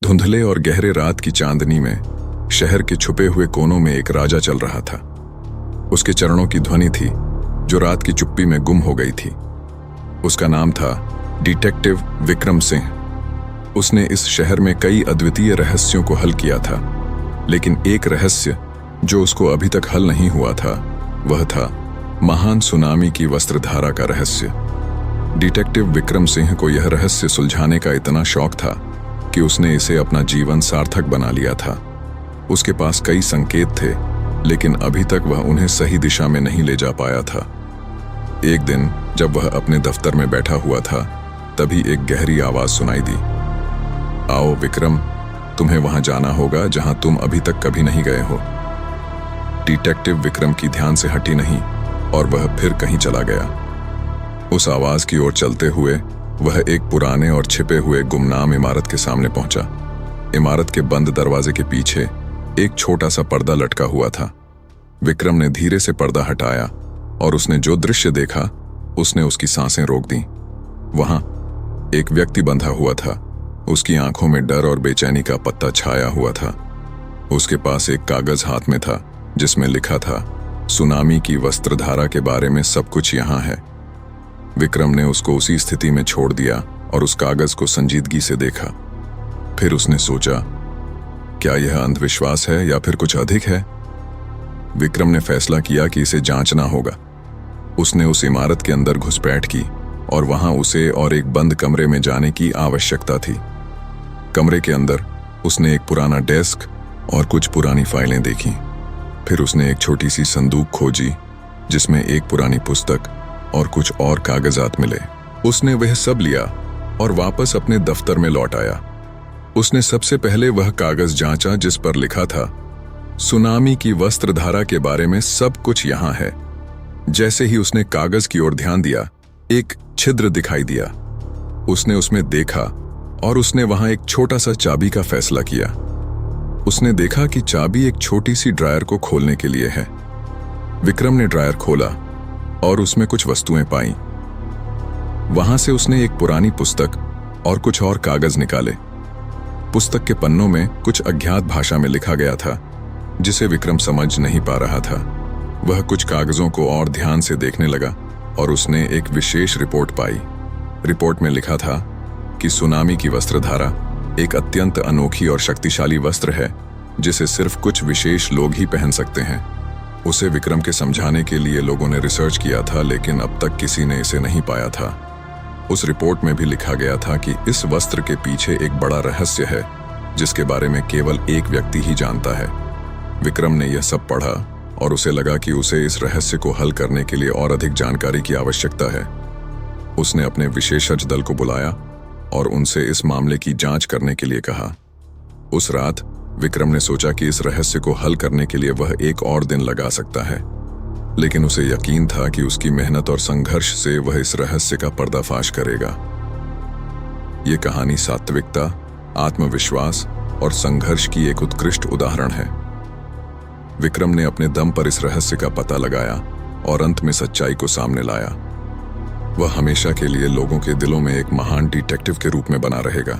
धुंधले और गहरे रात की चांदनी में शहर के छुपे हुए कोनों में एक राजा चल रहा था। उसके चरणों की ध्वनि थी जो रात की चुप्पी में गुम हो गई थी। उसका नाम था डिटेक्टिव विक्रम सिंह। उसने इस शहर में कई अद्वितीय रहस्यों को हल किया था, लेकिन एक रहस्य जो उसको अभी तक हल नहीं हुआ था वह था महान सुनामी की वस्त्रधारा का रहस्य। डिटेक्टिव विक्रम सिंह को यह रहस्य सुलझाने का इतना शौक था कि उसने इसे अपना जीवन सार्थक बना लिया था। उसके पास कई संकेत थे, लेकिन अभी तक वह उन्हें सही दिशा में नहीं ले जा पाया था। एक दिन जब वह अपने दफ्तर में बैठा हुआ था, तभी एक गहरी आवाज सुनाई दी। आओ विक्रम, तुम्हें वहां जाना होगा जहां तुम अभी तक कभी नहीं गए हो। डिटेक्टिव विक्रम की ध्यान से हटी नहीं और वह फिर कहीं चला गया। उस आवाज की ओर चलते हुए वह एक पुराने और छिपे हुए गुमनाम इमारत के सामने पहुंचा। इमारत के बंद दरवाजे के पीछे एक छोटा सा पर्दा लटका हुआ था। विक्रम ने धीरे से पर्दा हटाया और उसने जो दृश्य देखा उसने उसकी सांसें रोक दी। वहां एक व्यक्ति बंधा हुआ था। उसकी आंखों में डर और बेचैनी का पत्ता छाया हुआ था। उसके पास एक कागज हाथ में था जिसमें लिखा था, सुनामी की वस्त्रधारा के बारे में सब कुछ यहां है। विक्रम ने उसको उसी स्थिति में छोड़ दिया और उस कागज को संजीदगी से देखा। फिर उसने सोचा, क्या यह अंधविश्वास है या फिर कुछ अधिक है? विक्रम ने फैसला किया कि इसे जांचना होगा। उसने उस इमारत के अंदर घुसपैठ की और वहां उसे और एक बंद कमरे में जाने की आवश्यकता थी। कमरे के अंदर उसने एक पुराना डेस्क और कुछ पुरानी फाइलें देखी। फिर उसने एक छोटी सी संदूक खोजी जिसमें एक पुरानी पुस्तक और कुछ और कागजात मिले। उसने वह सब लिया और वापस अपने दफ्तर में लौट आया। उसने सबसे पहले वह कागज जांचा जिस पर लिखा था, सुनामी की वस्त्रधारा के बारे में सब कुछ यहां है। जैसे ही उसने कागज की ओर ध्यान दिया, एक छिद्र दिखाई दिया। उसने उसमें देखा और उसने वहां एक छोटा सा चाबी का फैसला किया। उसने देखा कि चाबी एक छोटी सी ड्रायर को खोलने के लिए है। विक्रम ने ड्रायर खोला और उसमें कुछ वस्तुएं पाईं। वहां से उसने एक पुरानी पुस्तक और कुछ और कागज निकाले। पुस्तक के पन्नों में कुछ अज्ञात भाषा में लिखा गया था जिसे विक्रम समझ नहीं पा रहा था। वह कुछ कागजों को और ध्यान से देखने लगा और उसने एक विशेष रिपोर्ट पाई। रिपोर्ट में लिखा था कि सुनामी की वस्त्रधारा एक अत्यंत अनोखी और शक्तिशाली वस्त्र है जिसे सिर्फ कुछ विशेष लोग ही पहन सकते हैं। उसे विक्रम के समझाने के लिए लोगों ने रिसर्च किया था, लेकिन अब तक किसी ने इसे नहीं पाया था। उस रिपोर्ट में भी लिखा गया था कि इस वस्त्र के पीछे एक बड़ा रहस्य है जिसके बारे में केवल एक व्यक्ति ही जानता है। विक्रम ने यह सब पढ़ा और उसे लगा कि उसे इस रहस्य को हल करने के लिए और अधिक जानकारी की आवश्यकता है। उसने अपने विशेषज्ञ दल को बुलाया और उनसे इस मामले की जांच करने के लिए कहा। उस रात विक्रम ने सोचा कि इस रहस्य को हल करने के लिए वह एक और दिन लगा सकता है, लेकिन उसे यकीन था कि उसकी मेहनत और संघर्ष से वह इस रहस्य का पर्दाफाश करेगा। यह कहानी सात्विकता, आत्मविश्वास और संघर्ष की एक उत्कृष्ट उदाहरण है। विक्रम ने अपने दम पर इस रहस्य का पता लगाया और अंत में सच्चाई को सामने लाया। वह हमेशा के लिए लोगों के दिलों में एक महान डिटेक्टिव के रूप में बना रहेगा।